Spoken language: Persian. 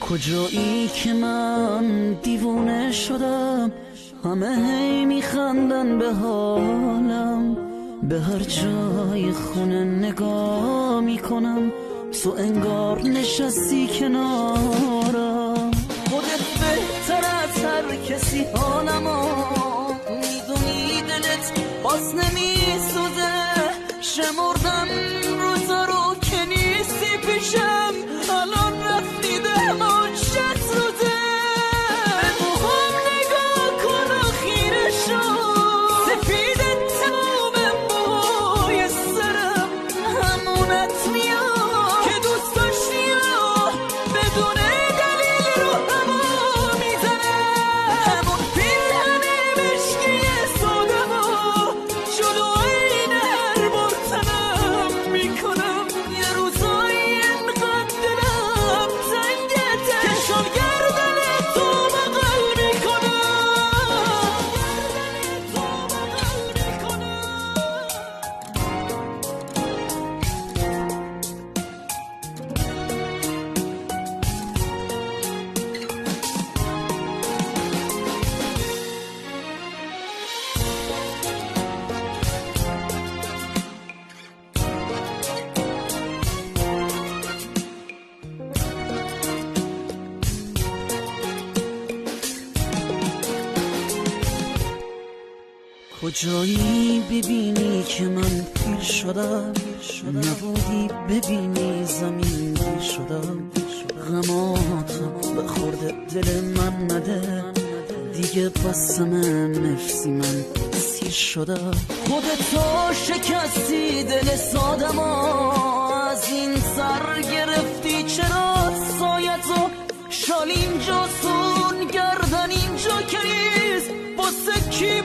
کجایی که من دیوونه شدم، همه هی میخندن به حالم، به هر جای خونه نگاه میکنم تو انگار نشستی کنارم. خودت بهتر از هر کسی حالمو میدونی، دلت باز نمیسوزه، شمردم روزا رو که نیستی پیشم، الان رفتی دماغ شد روزه. به موهام نگاه کن و خیره شو، سفید تمام موهای سرم همونت میاد که دوست داشتی و بدون دلیل رو هوا میزنه. همون پیرهن مشکی سادم و جلوی هر بار تنم میکنم، یه روزایی اینقدر دلم تنگته که شل گردن تو بغل میکنم. کجایی ببینی که من پیر شدم، نبودی ببینی زمین گیر شدم. غماتم به خورده دل من نده دیگه، بسم نفسی من سیر شدم. خودتو شکستی دل سادم از این سر گرفتی، چرا سایتو شال اینجا سون گردن اینجا کریز واسه کی